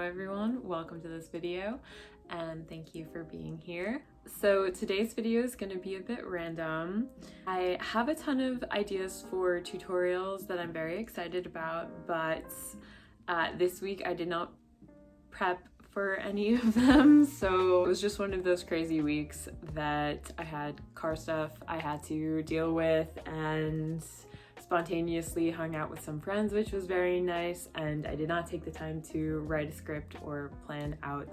everyone, welcome to this video and thank you for being here. So today's video is going to be a bit random. I have a ton of ideas for tutorials that I'm very excited about, but this week I did not prep for any of them, so it was just one of those crazy weeks that I had car stuff I had to deal with and spontaneously hung out with some friends, which was very nice, and I did not take the time to write a script or plan out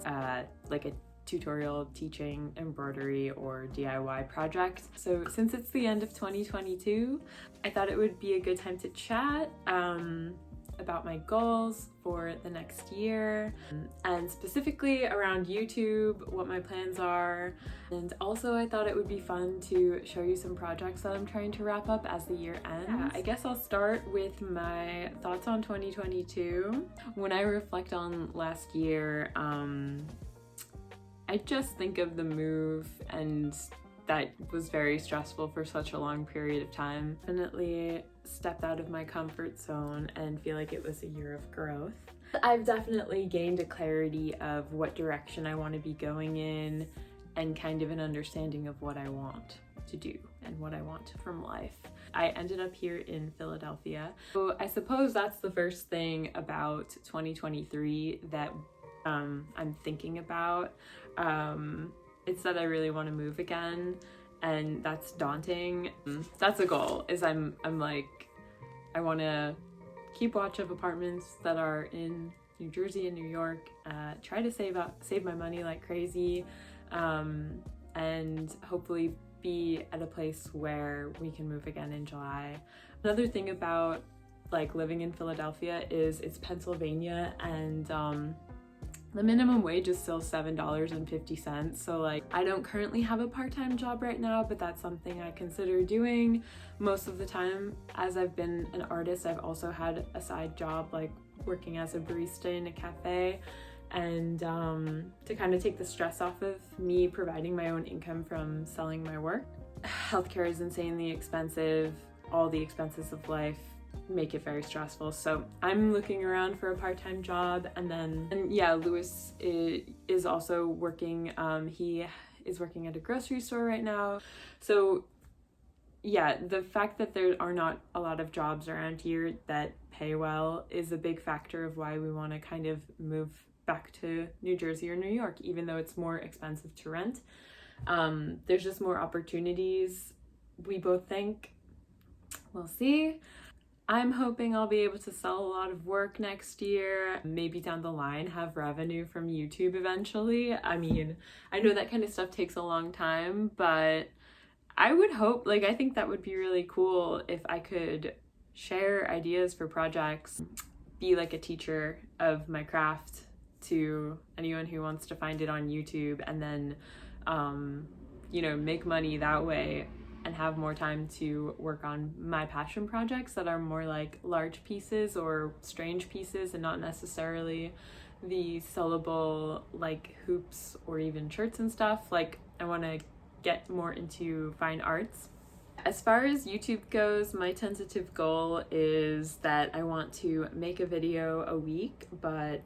like a tutorial teaching embroidery or DIY project. So since it's the end of 2022, I thought it would be a good time to chat about my goals for the next year, and specifically around YouTube, what my plans are. And also I thought it would be fun to show you some projects that I'm trying to wrap up as the year ends. Yeah, I guess I'll start with my thoughts on 2022. When I reflect on last year, I just think of the move, and that was very stressful for such a long period of time. Definitely stepped out of my comfort zone and feel like it was a year of growth. I've definitely gained a clarity of what direction I want to be going in and kind of an understanding of what I want to do and what I want from life. I ended up here in Philadelphia. So I suppose that's the first thing about 2023 that I'm thinking about. It's that I really want to move again, and that's daunting. That's a goal, is I'm like, I want to keep watch of apartments that are in New Jersey and New York, try to save my money like crazy, and hopefully be at a place where we can move again in July. Another thing about like living in Philadelphia is it's Pennsylvania, and the minimum wage is still $7.50. So like, I don't currently have a part-time job right now, but that's something I consider doing most of the time. As I've been an artist, I've also had a side job, like working as a barista in a cafe, and to kind of take the stress off of me providing my own income from selling my work. Healthcare is insanely expensive. All the expenses of life make it very stressful, so I'm looking around for a part-time job. And yeah, Lewis is also working. He is working at a grocery store right now. So yeah, the fact that there are not a lot of jobs around here that pay well is a big factor of why we want to kind of move back to New Jersey or New York, even though it's more expensive to rent. There's just more opportunities, we both think. We'll see. I'm hoping I'll be able to sell a lot of work next year, maybe down the line have revenue from YouTube eventually. I mean, I know that kind of stuff takes a long time, but I would hope, like, I think that would be really cool if I could share ideas for projects, be like a teacher of my craft to anyone who wants to find it on YouTube, and then, you know, make money that way and have more time to work on my passion projects that are more like large pieces or strange pieces and not necessarily the sellable like hoops or even shirts and stuff. Like, I want to get more into fine arts. As far as YouTube goes, my tentative goal is that I want to make a video a week, but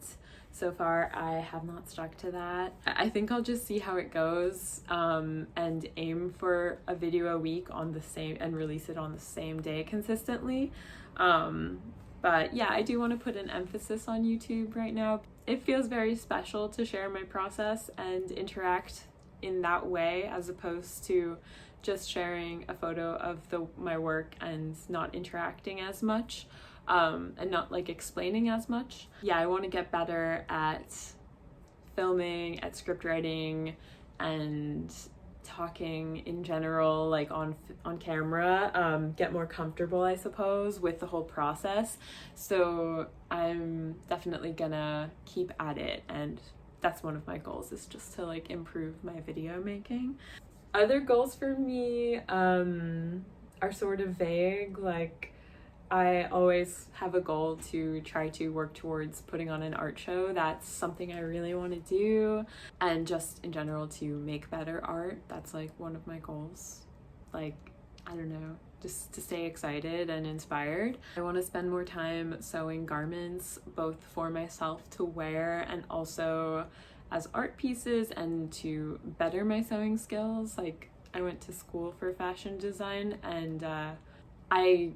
so far I have not stuck to that. I think I'll just see how it goes, and aim for a video a week on the same and release it on the same day consistently. But yeah, I do want to put an emphasis on YouTube right now. It feels very special to share my process and interact in that way, as opposed to just sharing a photo of my work and not interacting as much, and not like explaining as much. Yeah, I want to get better at filming, at script writing, and talking in general, like on camera, get more comfortable, I suppose, with the whole process. So I'm definitely gonna keep at it, and that's one of my goals, is just to like improve my video making. Other goals for me are sort of vague. Like, I always have a goal to try to work towards putting on an art show. That's something I really want to do. And just in general to make better art. That's like one of my goals. Like, I don't know, just to stay excited and inspired. I want to spend more time sewing garments, both for myself to wear and also as art pieces, and to better my sewing skills. Like, I went to school for fashion design, and I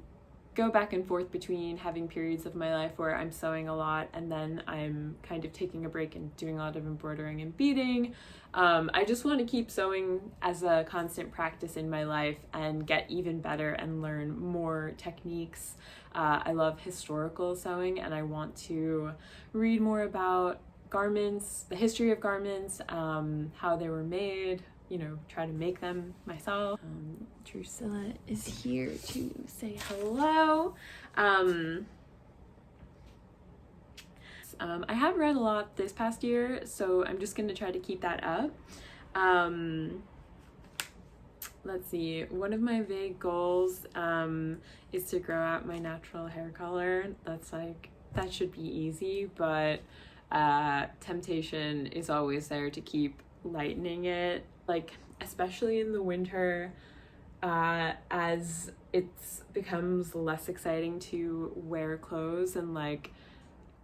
go back and forth between having periods of my life where I'm sewing a lot and then I'm kind of taking a break and doing a lot of embroidering and beading. I just want to keep sewing as a constant practice in my life and get even better and learn more techniques. I love historical sewing, and I want to read more about garments, the history of garments, how they were made, you know, try to make them myself. Drusilla is here to say hello. I have read a lot this past year, so I'm just going to try to keep that up. Let's see, one of my vague goals is to grow out my natural hair color. That should be easy, but temptation is always there to keep lightening it, like especially in the winter, as it becomes less exciting to wear clothes, and like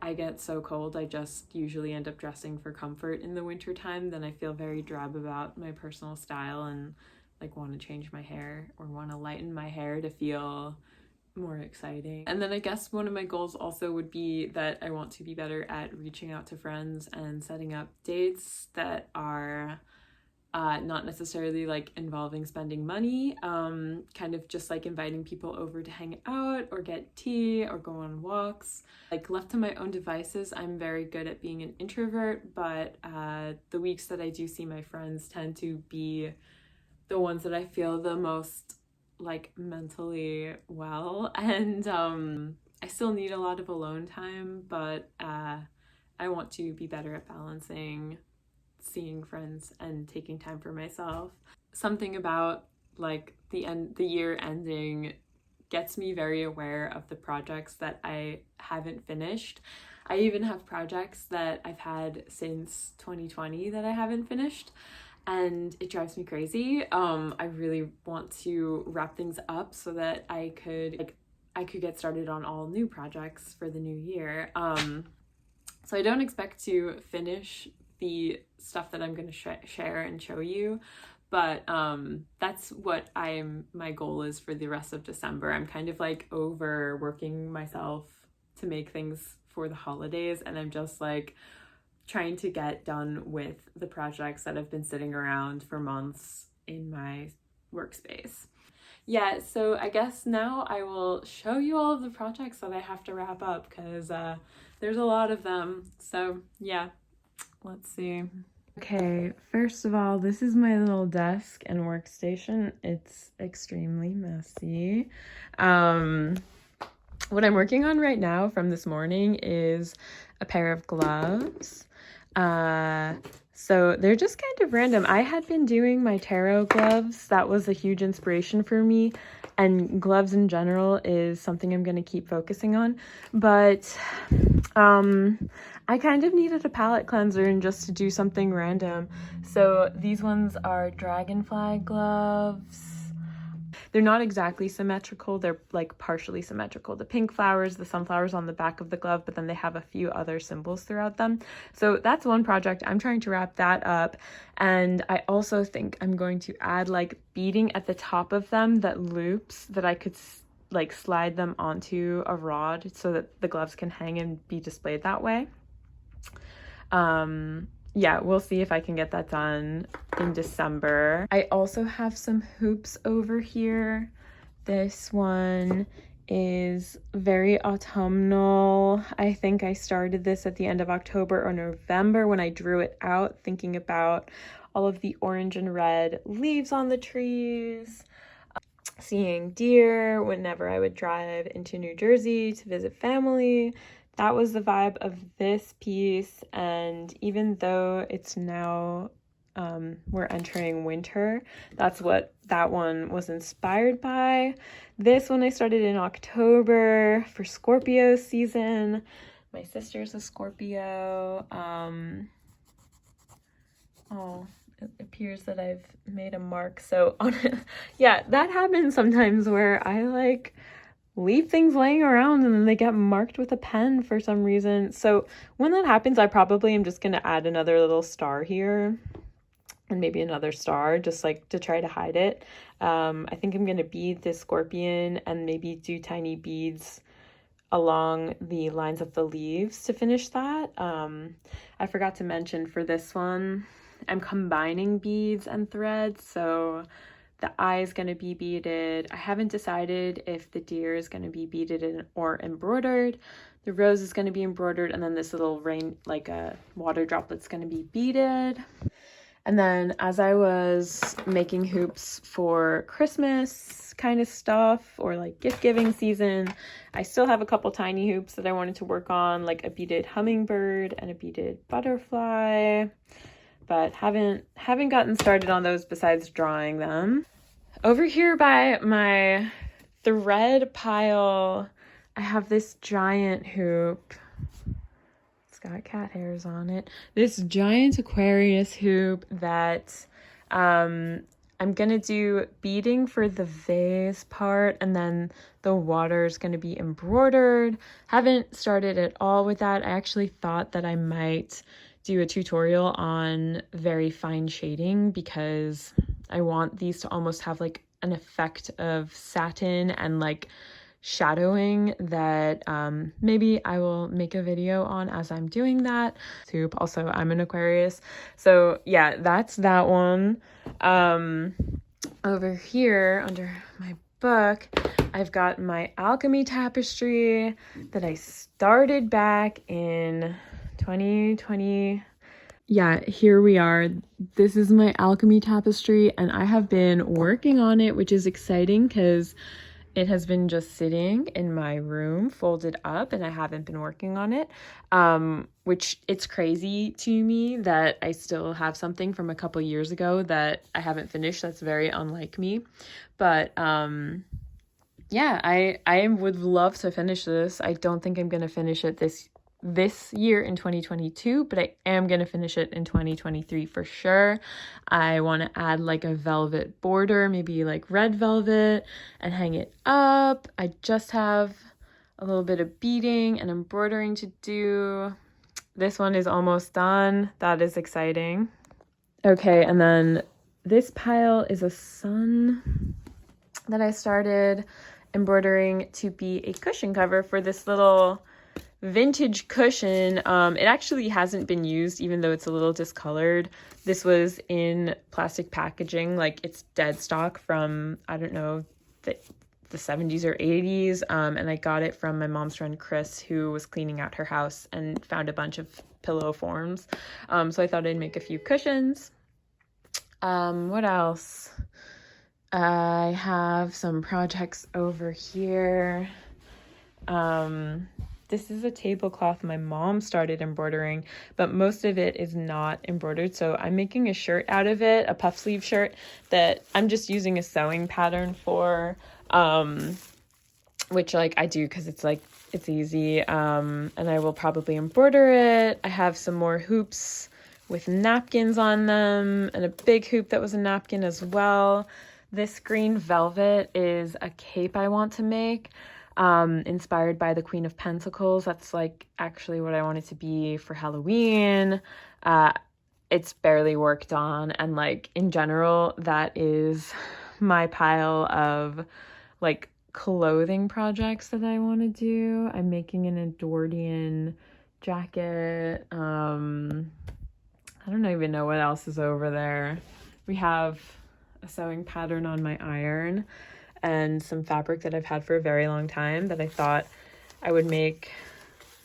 I get so cold, I just usually end up dressing for comfort in the winter time. Then I feel very drab about my personal style and like want to change my hair or want to lighten my hair to feel more exciting. And then I guess one of my goals also would be that I want to be better at reaching out to friends and setting up dates that are not necessarily like involving spending money, kind of just like inviting people over to hang out or get tea or go on walks. Like, left to my own devices, I'm very good at being an introvert, but the weeks that I do see my friends tend to be the ones that I feel the most like mentally well, and I still need a lot of alone time, but I want to be better at balancing seeing friends and taking time for myself. Something about like the year ending gets me very aware of the projects that I haven't finished. I even have projects that I've had since 2020 that I haven't finished, and it drives me crazy. I really want to wrap things up so that I could get started on all new projects for the new year. So I don't expect to finish the stuff that I'm going to share and show you, but that's what my goal is for the rest of December. I'm kind of like overworking myself to make things for the holidays, and I'm just like trying to get done with the projects that have been sitting around for months in my workspace. Yeah, so I guess now I will show you all of the projects that I have to wrap up, because there's a lot of them. So yeah, let's see. Okay, first of all, this is my little desk and workstation. It's extremely messy. What I'm working on right now from this morning is a pair of gloves. So they're just kind of random. I had been doing my tarot gloves. That was a huge inspiration for me, and gloves in general is something I'm going to keep focusing on. But I kind of needed a palette cleanser and just to do something random. So these ones are dragonfly gloves. They're not exactly symmetrical, they're like partially symmetrical. The pink flowers, the sunflowers on the back of the glove, but then they have a few other symbols throughout them. So that's one project. I'm trying to wrap that up. And I also think I'm going to add like beading at the top of them that loops, that I could like slide them onto a rod so that the gloves can hang and be displayed that way. Yeah, we'll see if I can get that done in December. I also have some hoops over here. This one is very autumnal. I think I started this at the end of October or November when I drew it out, thinking about all of the orange and red leaves on the trees, seeing deer whenever I would drive into New Jersey to visit family. That was the vibe of this piece, and even though it's now we're entering winter, that's what that one was inspired by. This one I started in October for Scorpio season. My sister's a Scorpio. Oh, it appears that I've made a mark. So yeah, that happens sometimes where I like leave things laying around and then they get marked with a pen for some reason. So when that happens, I probably am just gonna add another little star here and maybe another star just like to try to hide it. I think I'm gonna bead this scorpion and maybe do tiny beads along the lines of the leaves to finish that. I forgot to mention for this one, I'm combining beads and threads, so the eye is going to be beaded. I haven't decided if the deer is going to be beaded or embroidered. The rose is going to be embroidered, and then this little rain, like a water droplet's going to be beaded. And then as I was making hoops for Christmas kind of stuff or like gift giving season, I still have a couple tiny hoops that I wanted to work on, like a beaded hummingbird and a beaded butterfly, but haven't gotten started on those besides drawing them. Over here by my thread pile, I have this giant hoop. Got cat hairs on it. This giant Aquarius hoop that I'm gonna do beading for the vase part, and then the water is gonna be embroidered. Haven't started at all with that. I actually thought that I might do a tutorial on very fine shading because I want these to almost have like an effect of satin and like shadowing that maybe I will make a video on as I'm doing that. Also, I'm an Aquarius, so yeah, that's that one. Over here under my book, I've got my alchemy tapestry that I started back in 2020. Yeah, here we are. This is my alchemy tapestry, and I have been working on it, which is exciting because it has been just sitting in my room folded up and I haven't been working on it, which it's crazy to me that I still have something from a couple years ago that I haven't finished. That's very unlike me. But yeah, I would love to finish this. I don't think I'm going to finish it this year in 2022, but I am going to finish it in 2023 for sure. I want to add like a velvet border, maybe like red velvet, and hang it up. I just have a little bit of beading and embroidering to do. This one is almost done. That is exciting. Okay, and then this pile is a sun that I started embroidering to be a cushion cover for this little vintage cushion. It actually hasn't been used, even though it's a little discolored. This was in plastic packaging, like it's dead stock from, I don't know, the 70s or 80s, and I got it from my mom's friend Chris, who was cleaning out her house and found a bunch of pillow forms. So I thought I'd make a few cushions. What else? I have some projects over here. This is a tablecloth my mom started embroidering, but most of it is not embroidered. So I'm making a shirt out of it, a puff sleeve shirt that I'm just using a sewing pattern for, which like I do because it's like, it's easy. And I will probably embroider it. I have some more hoops with napkins on them and a big hoop that was a napkin as well. This green velvet is a cape I want to make. Inspired by the Queen of Pentacles. That's like actually what I want it to be for Halloween. It's barely worked on, and like in general, that is my pile of like clothing projects that I want to do. I'm making an Edwardian jacket. I don't even know what else is over there. We have a sewing pattern on my iron and some fabric that I've had for a very long time that I thought I would make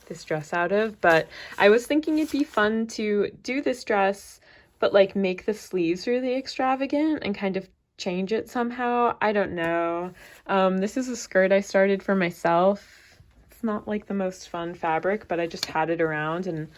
this dress out of. But I was thinking it'd be fun to do this dress, but like make the sleeves really extravagant and kind of change it somehow. I don't know. This is a skirt I started for myself. It's not like the most fun fabric, but I just had it around and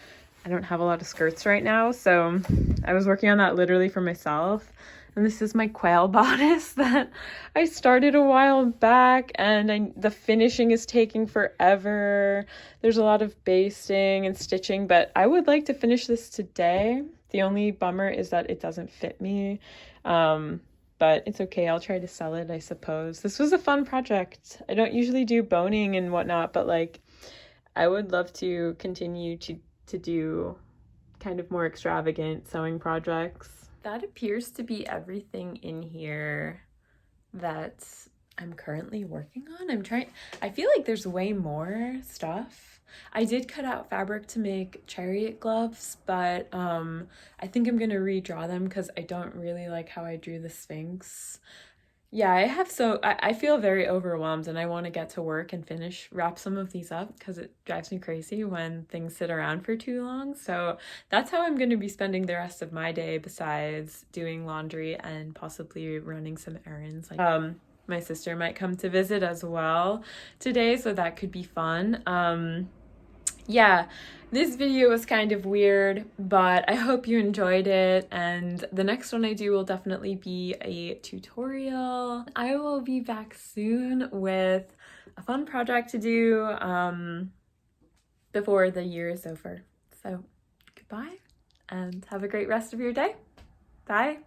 I don't have a lot of skirts right now. So I was working on that literally for myself. And this is my quail bodice that I started a while back, and the finishing is taking forever. There's a lot of basting and stitching, but I would like to finish this today. The only bummer is that it doesn't fit me. But it's okay. I'll try to sell it, I suppose. This was a fun project. I don't usually do boning and whatnot, but like I would love to continue to do kind of more extravagant sewing projects. That appears to be everything in here that I'm currently working on. I feel like there's way more stuff. I did cut out fabric to make chariot gloves, but I think I'm gonna redraw them because I don't really like how I drew the Sphinx. Yeah, I feel very overwhelmed and I want to get to work and wrap some of these up because it drives me crazy when things sit around for too long. So that's how I'm going to be spending the rest of my day besides doing laundry and possibly running some errands. My sister might come to visit as well today, so that could be fun. Yeah, this video was kind of weird, but I hope you enjoyed it, and the next one I do will definitely be a tutorial. I will be back soon with a fun project to do before the year is over. So goodbye and have a great rest of your day. Bye.